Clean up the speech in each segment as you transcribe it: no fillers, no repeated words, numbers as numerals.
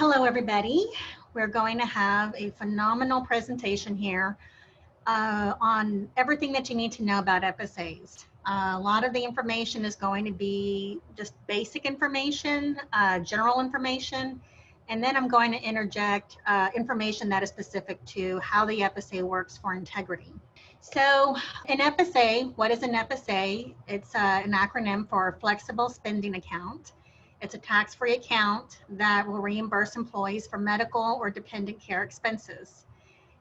Hello, everybody. We're going to have a phenomenal presentation here on everything that you need to know about FSAs. A lot of the information is going to be just basic information, general information, and then I'm going to interject information that is specific to how the FSA works for Integrity. So an FSA, what is an FSA? It's an acronym for Flexible Spending Account. It's a tax-free account that will reimburse employees for medical or dependent care expenses.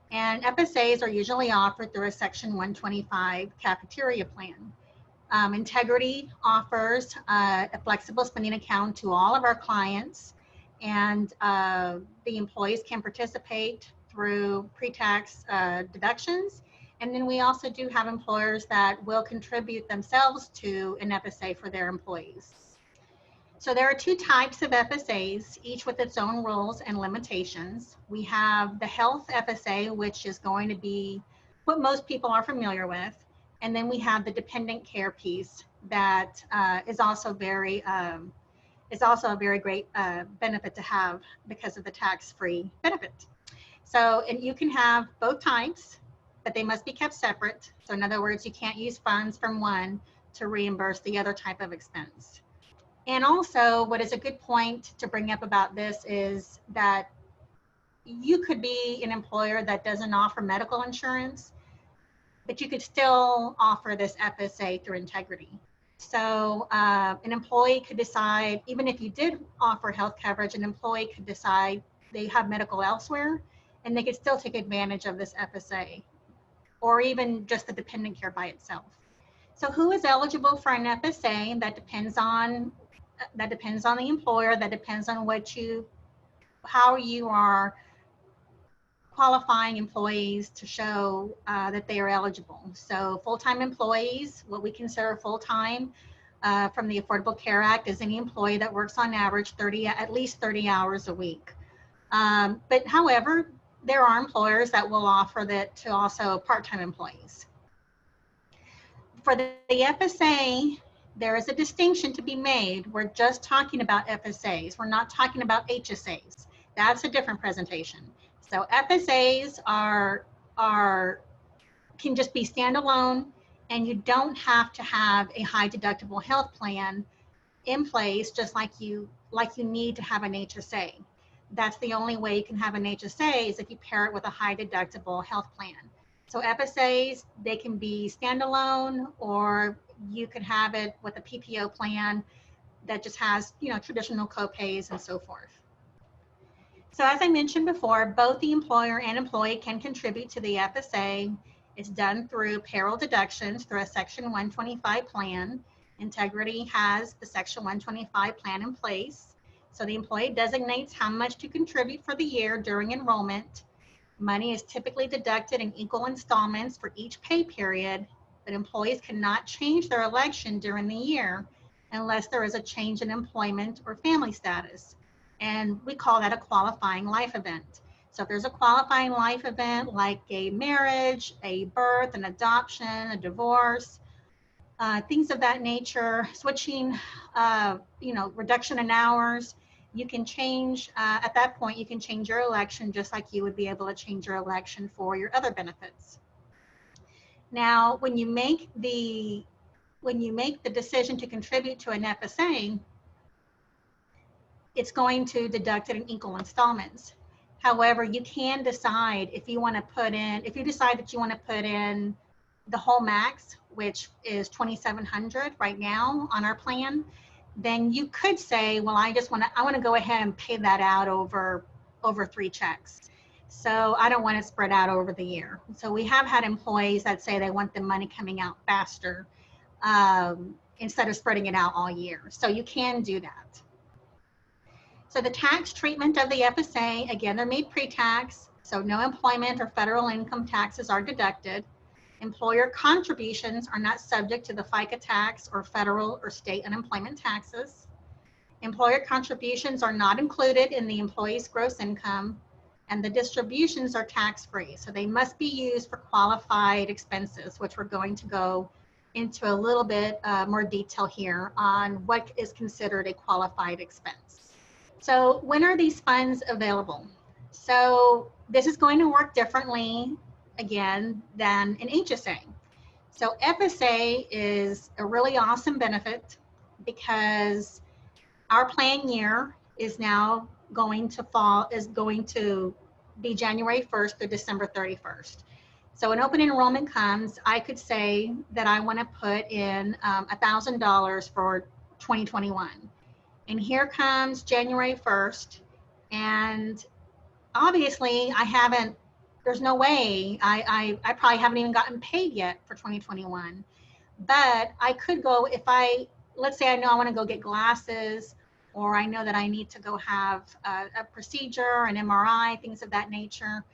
And FSAs are usually offered through a Section 125 cafeteria plan. Integrity offers a flexible spending account to all of our clients, and the employees can participate through pre-tax deductions. And then we also do have employers that will contribute themselves to an FSA for their employees. So there are two types of FSAs, each with its own rules and limitations. We have the health FSA, which is going to be what most people are familiar with. And then we have the dependent care piece that is also a very great benefit to have because of the tax-free benefit. So, and you can have both types, but they must be kept separate. So in other words, you can't use funds from one to reimburse the other type of expense. And also, what is a good point to bring up about this is that you could be an employer that doesn't offer medical insurance, but you could still offer this FSA through Integrity. So an employee could decide, even if you did offer health coverage, an employee could decide they have medical elsewhere, and they could still take advantage of this FSA, or even just the dependent care by itself. So who is eligible for an FSA? That depends on the employer, that depends on how you are qualifying employees to show that they are eligible. So full-time employees, what we consider full-time from the Affordable Care Act is any employee that works on average at least 30 hours a week. But however, there are employers that will offer that to also part-time employees. For the FSA, there is a distinction to be made. We're just talking about FSAs. We're not talking about HSAs. That's a different presentation. So FSAs can just be standalone, and you don't have to have a high deductible health plan in place, just like you need to have an HSA. That's the only way you can have an HSA is if you pair it with a high deductible health plan. So FSAs, they can be standalone, or you could have it with a PPO plan that just has, traditional copays and so forth. So as I mentioned before, both the employer and employee can contribute to the FSA. It's done through payroll deductions through a Section 125 plan. Integrity has the Section 125 plan in place. So the employee designates how much to contribute for the year during enrollment. Money is typically deducted in equal installments for each pay period, but employees cannot change their election during the year unless there is a change in employment or family status. And we call that a qualifying life event. So if there's a qualifying life event like a marriage, a birth, an adoption, a divorce, things of that nature, switching, reduction in hours, you can change, at that point, you can change your election just like you would be able to change your election for your other benefits. Now, when you make the decision to contribute to an FSA, it's going to deduct it in equal installments. However, you can decide if you decide that you want to put in the whole max, which is $2,700 right now on our plan, then you could say, well, I want to go ahead and pay that out over 3 checks. So I don't want it spread out over the year. So we have had employees that say they want the money coming out faster instead of spreading it out all year. So you can do that. So the tax treatment of the FSA, again, they're made pre-tax, so no employment or federal income taxes are deducted. Employer contributions are not subject to the FICA tax or federal or state unemployment taxes. Employer contributions are not included in the employee's gross income, and the distributions are tax-free. So they must be used for qualified expenses, which we're going to go into a little bit more detail here on what is considered a qualified expense. So when are these funds available? So this is going to work differently, again, than an HSA. So FSA is a really awesome benefit because our plan year is now going to be January 1st to December 31st. So when open enrollment comes, I could say that I want to put in $1,000 for 2021. And here comes January 1st. And obviously there's no way, I probably haven't even gotten paid yet for 2021. But I could go, let's say I know I want to go get glasses, or I know that I need to go have a procedure, an MRI, things of that nature,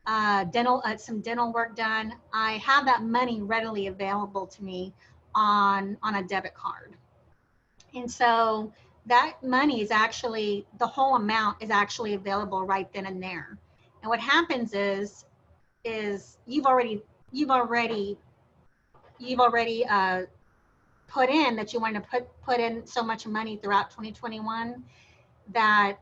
some dental work done. I have that money readily available to me on a debit card. And so that money is actually, the whole amount is actually available right then and there. And what happens is you've already put in that you want to put in so much money throughout 2021 that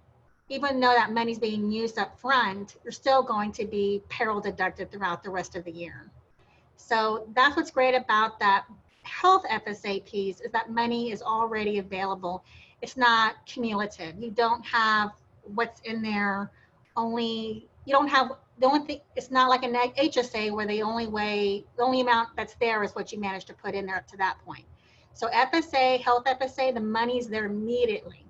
even though that money's being used up front, you're still going to be payroll deducted throughout the rest of the year. So that's what's great about that health FSA piece, is that money is already available. It's not cumulative. You don't have what's in there only, you don't have, the only thing, it's not like an HSA where the only amount that's there is what you managed to put in there up to that point. So FSA, health FSA, the money's there immediately.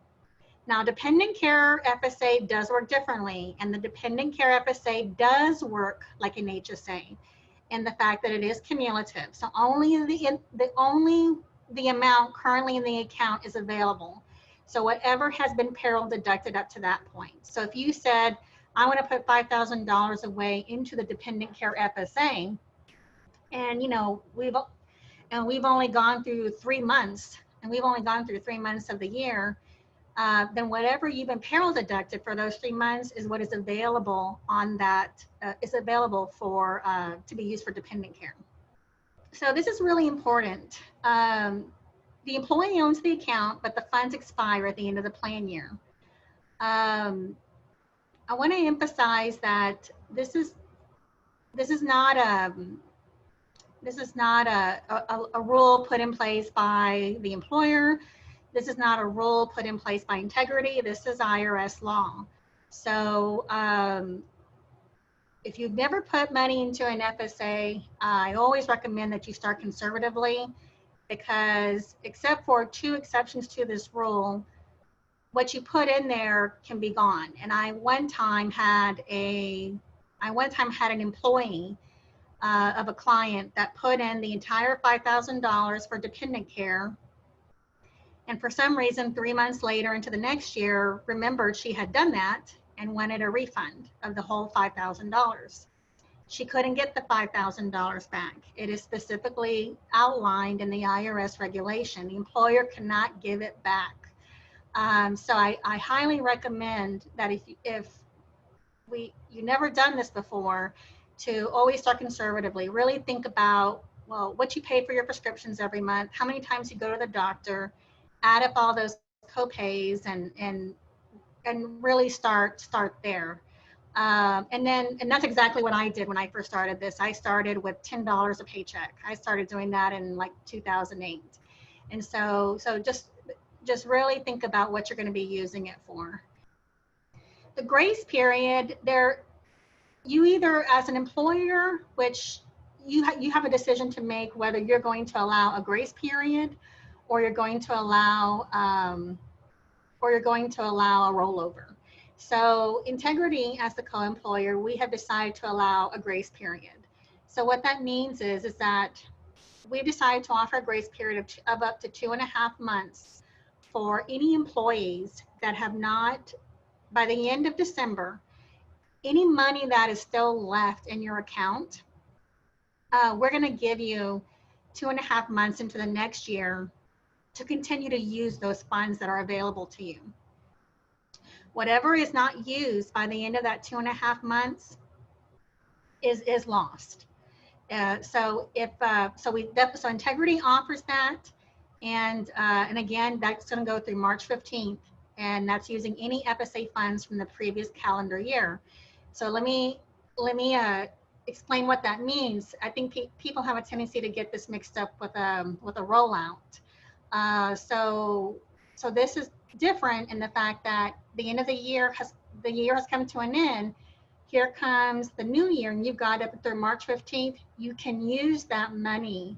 Now, dependent care FSA does work differently, and the dependent care FSA does work like an HSA, and the fact that it is cumulative. So only the amount currently in the account is available. So whatever has been payroll deducted up to that point. So if you said, I want to put $5,000 away into the dependent care FSA, and we've only gone through 3 months, and we've only gone through 3 months of the year, then whatever you've been payroll deducted for those 3 months is what is available on that, is available for, to be used for dependent care. So this is really important. The employee owns the account, but the funds expire at the end of the plan year. I want to emphasize that this is not a rule put in place by the employer. This is not a rule put in place by Integrity. This is IRS law. So if you've never put money into an FSA, I always recommend that you start conservatively, because except for 2 exceptions to this rule, what you put in there can be gone. And I one time had an employee of a client that put in the entire $5,000 for dependent care, and for some reason 3 months later into the next year remembered she had done that and wanted a refund of the whole $5,000. She couldn't get the $5,000 back. It is specifically outlined in the IRS regulation. The employer cannot give it back. So I highly recommend that if you've never done this before, to always start conservatively. Really think about, well, what you pay for your prescriptions every month, how many times you go to the doctor, add up all those co-pays, and really start there. And that's exactly what I did when I first started this. I started with $10 a paycheck. I started doing that in like 2008. And so just really think about what you're going to be using it for. The grace period, you either, as an employer, which you have a decision to make whether you're going to allow a grace period, or you're going to allow a rollover. So Integrity, as the co-employer, we have decided to allow a grace period. So what that means is that we've decided to offer a grace period of up to 2.5 months for any employees that have not, by the end of December, any money that is still left in your account, we're going to give you 2.5 months into the next year to continue to use those funds that are available to you. Whatever is not used by the end of that 2.5 months is lost. So Integrity offers that, and again, that's going to go through March 15th. and that's using any FSA funds from the previous calendar year. So let me explain what that means. I think people have a tendency to get this mixed up with a rollout. So this is different in the fact that the end of the year has come to an end. Here comes the new year, and you've got up through March 15th. You can use that money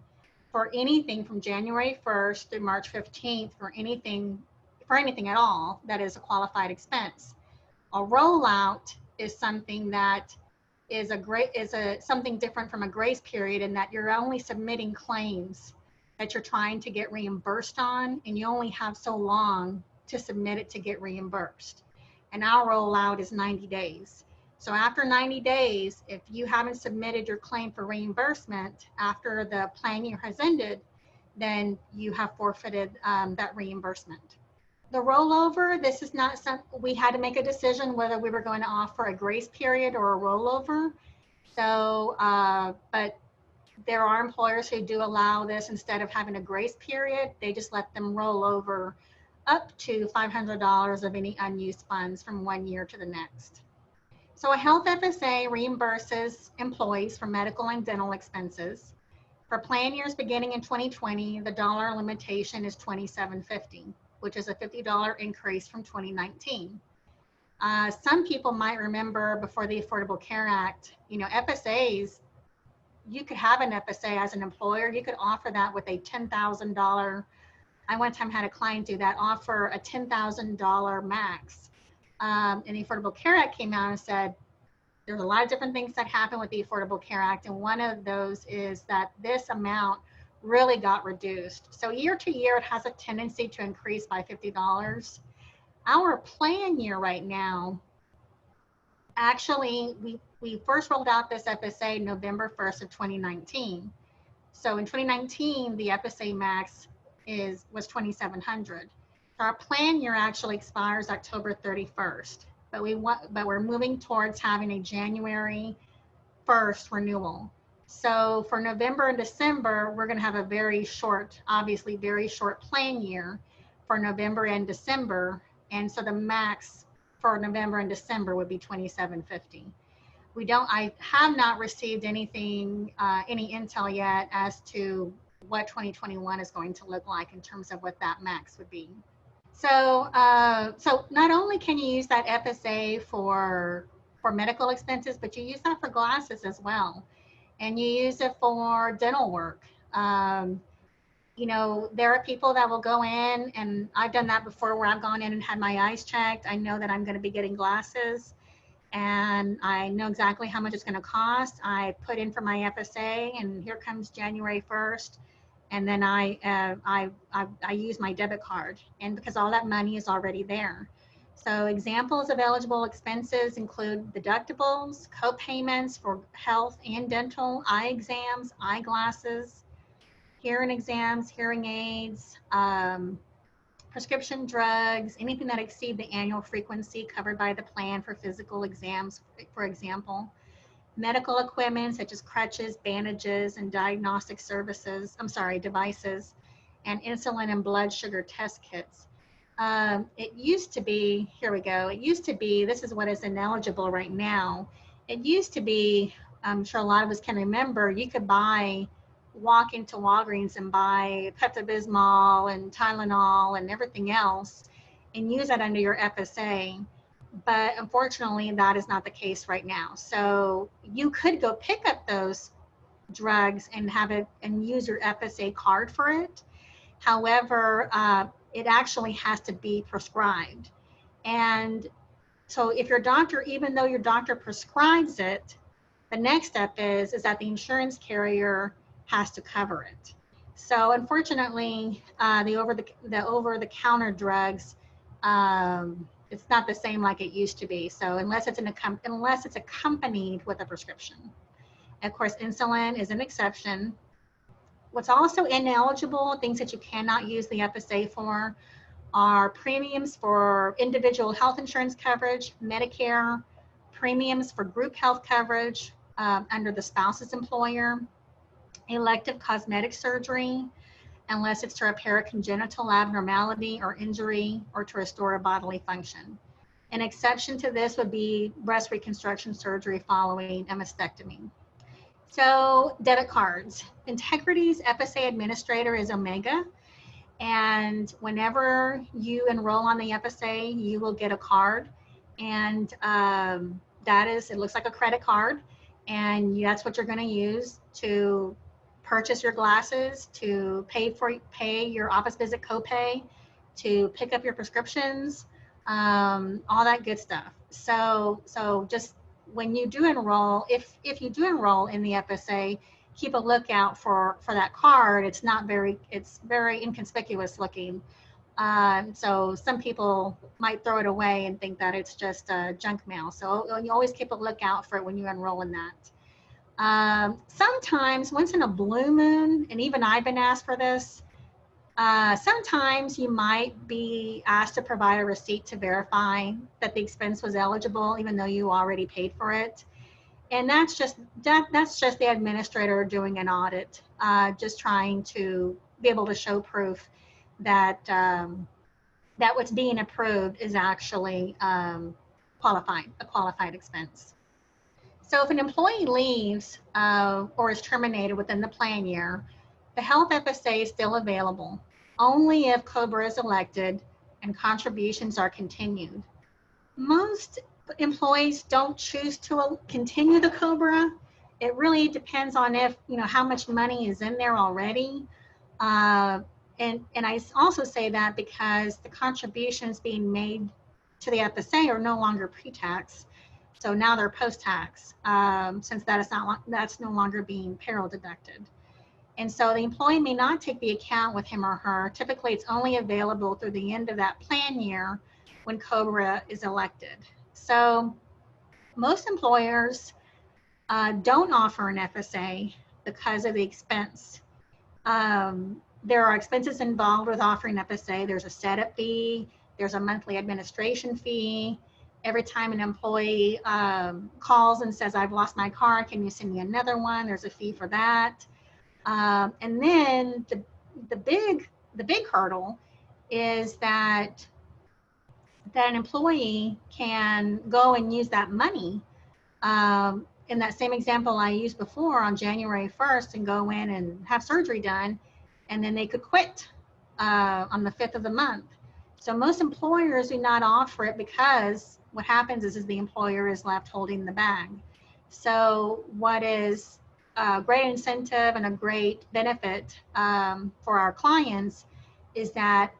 for anything from January 1st through March 15th for anything at all that is a qualified expense. A rollout is something that is something different from a grace period, in that you're only submitting claims that you're trying to get reimbursed on, and you only have so long to submit it to get reimbursed. And our rollout is 90 days. So after 90 days, if you haven't submitted your claim for reimbursement after the plan year has ended, then you have forfeited that reimbursement. The rollover, this is not something, we had to make a decision whether we were going to offer a grace period or a rollover. So, but there are employers who do allow this. Instead of having a grace period, they just let them roll over up to $500 of any unused funds from one year to the next. So a health FSA reimburses employees for medical and dental expenses. For plan years beginning in 2020, the dollar limitation is $27.50, which is a $50 increase from 2019. Some people might remember before the Affordable Care Act, FSAs, you could have an FSA as an employer. You could offer that with a $10,000. I one time had a client do that, offer a $10,000 max. And the Affordable Care Act came out and said, there's a lot of different things that happen with the Affordable Care Act. And one of those is that this amount really got reduced. So year to year, it has a tendency to increase by $50. Our plan year right now, actually, we first rolled out this FSA November 1st of 2019. So in 2019, the FSA max was $2,700. Our plan year actually expires October 31st, but we're moving towards having a January 1st renewal. So for November and December, we're going to have a very short plan year for November and December, and so the max for November and December would be $2,750. I have not received anything, any intel yet as to what 2021 is going to look like in terms of what that max would be. So, so not only can you use that FSA for medical expenses, but you use that for glasses as well, and you use it for dental work. There are people that will go in, and I've done that before, where I've gone in and had my eyes checked. I know that I'm going to be getting glasses, and I know exactly how much it's going to cost. I put in for my FSA, and here comes January 1st. And then I use my debit card, and because all that money is already there. So examples of eligible expenses include deductibles, co-payments for health and dental, eye exams, eyeglasses, hearing exams, hearing aids, prescription drugs, anything that exceed the annual frequency covered by the plan for physical exams, for example. Medical equipment such as crutches, bandages, and diagnostic devices, and insulin and blood sugar test kits. It used to be, this is what is ineligible right now. It used to be, I'm sure a lot of us can remember, you could walk into Walgreens and buy Pepto-Bismol and Tylenol and everything else and use that under your FSA. But unfortunately, that is not the case right now. So you could go pick up those drugs and have it and use your FSA card for it. However, it actually has to be prescribed. And so if your doctor, even though your doctor prescribes it, the next step is that the insurance carrier has to cover it. So unfortunately, the over-the-counter drugs, it's not the same like it used to be. So unless it's accompanied with a prescription. Of course, insulin is an exception. What's also ineligible, things that you cannot use the FSA for, are premiums for individual health insurance coverage, Medicare, premiums for group health coverage under the spouse's employer, elective cosmetic surgery, unless it's to repair a congenital abnormality or injury or to restore a bodily function. An exception to this would be breast reconstruction surgery following a mastectomy. So debit cards. Integrity's FSA administrator is Omega, and whenever you enroll on the FSA, you will get a card, and it looks like a credit card, and that's what you're going to use to purchase your glasses, to pay your office visit copay, to pick up your prescriptions, all that good stuff. So just when you do enroll, if you do enroll in the FSA, keep a lookout for that card. It's very inconspicuous looking. So some people might throw it away and think that it's just junk mail. So you always keep a lookout for it when you enroll in that. Sometimes, once in a blue moon, and even I've been asked for this, sometimes you might be asked to provide a receipt to verify that the expense was eligible, even though you already paid for it. And that's just the administrator doing an audit, just trying to be able to show proof that that what's being approved is actually a qualified expense. So if an employee leaves or is terminated within the plan year, the health FSA is still available, only if COBRA is elected and contributions are continued. Most employees don't choose to continue the COBRA. It really depends on how much money is in there already. And I also say that because the contributions being made to the FSA are no longer pre-tax. So now they're post-tax, since that's no longer being payroll deducted. And so the employee may not take the account with him or her. Typically, it's only available through the end of that plan year when COBRA is elected. So most employers don't offer an FSA because of the expense. There are expenses involved with offering FSA. There's a setup fee, there's a monthly administration fee. Every time an employee calls and says, I've lost my car, can you send me another one? There's a fee for that. And then the big hurdle is that an employee can go and use that money. In that same example I used before, on January 1st, and go in and have surgery done, and then they could quit on the 5th of the month. So most employers do not offer it because what happens is the employer is left holding the bag. So what is a great incentive and a great benefit for our clients is that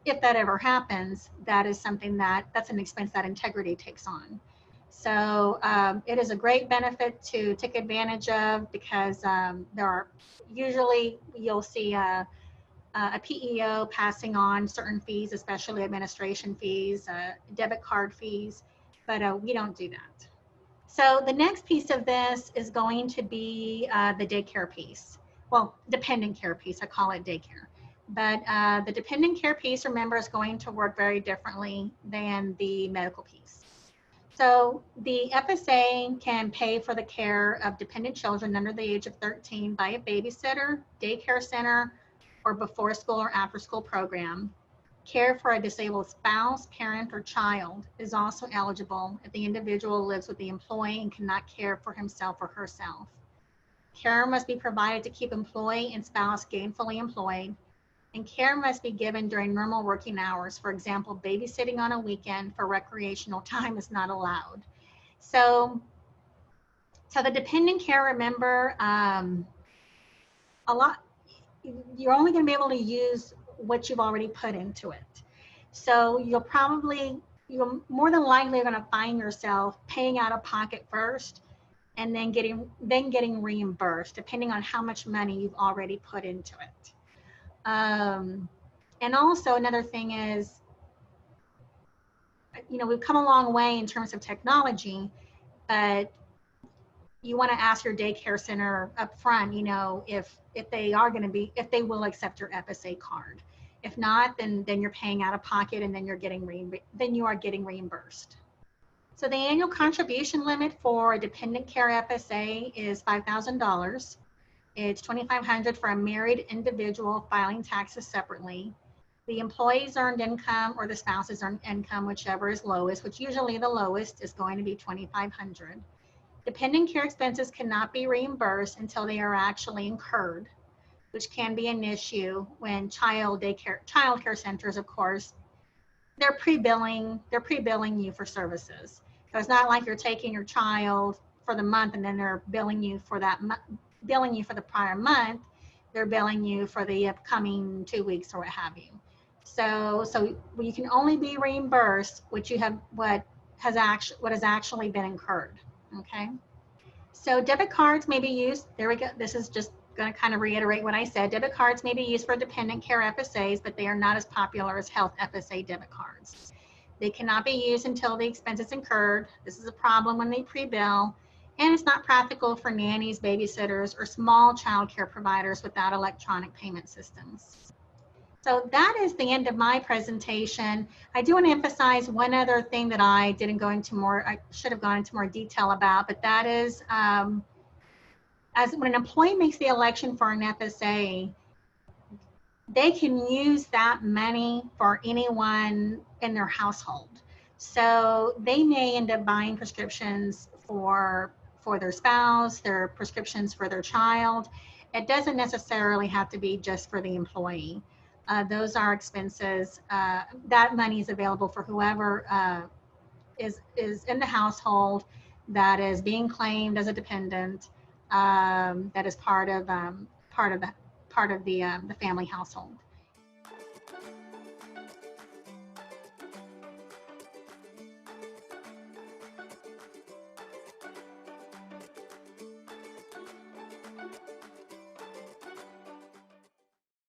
if that ever happens, that is something that's an expense that Integrity takes on. So it is a great benefit to take advantage of, because there are usually, you'll see a PEO passing on certain fees, especially administration fees, debit card fees, but we don't do that. So the next piece of this is going to be the daycare piece. Well, dependent care piece, I call it daycare. But the dependent care piece, remember, is going to work very differently than the medical piece. So the FSA can pay for the care of dependent children under the age of 13 by a babysitter, daycare center, or before school or after school program. Care for a disabled spouse, parent, or child is also eligible if the individual lives with the employee and cannot care for himself or herself. Care must be provided to keep employee and spouse gainfully employed, and care must be given during normal working hours. For example, babysitting on a weekend for recreational time is not allowed. So the dependent care, remember, you're only going to be able to use what you've already put into it. So you're more than likely going to find yourself paying out of pocket first, and then getting reimbursed, depending on how much money you've already put into it. And also another thing is, we've come a long way in terms of technology, but you want to ask your daycare center up front, if they will accept your FSA card. If not, then you're paying out of pocket, and then you are getting reimbursed. So the annual contribution limit for a dependent care FSA is $5,000. It's $2,500 for a married individual filing taxes separately. The employee's earned income or the spouse's earned income, whichever is lowest, which usually the lowest is going to be $2,500. Dependent care expenses cannot be reimbursed until they are actually incurred, which can be an issue when child care centers, of course, they're pre-billing you for services. So it's not like you're taking your child for the month and then they're billing you for the prior month. They're billing you for the upcoming 2 weeks or what have you. So you can only be reimbursed what has actually been incurred. Okay. So debit cards may be used. There we go. This is just going to kind of reiterate what I said. Debit cards may be used for dependent care FSAs, but they are not as popular as health FSA debit cards. They cannot be used until the expense is incurred. This is a problem when they pre-bill, and it's not practical for nannies, babysitters, or small child care providers without electronic payment systems. So that is the end of my presentation. I do want to emphasize one other thing that I should have gone into more detail about, but that is as when an employee makes the election for an FSA, they can use that money for anyone in their household. So they may end up buying prescriptions for their spouse, their prescriptions for their child. It doesn't necessarily have to be just for the employee. Those are expenses. That money is available for whoever is in the household that is being claimed as a dependent, that is part of the family household.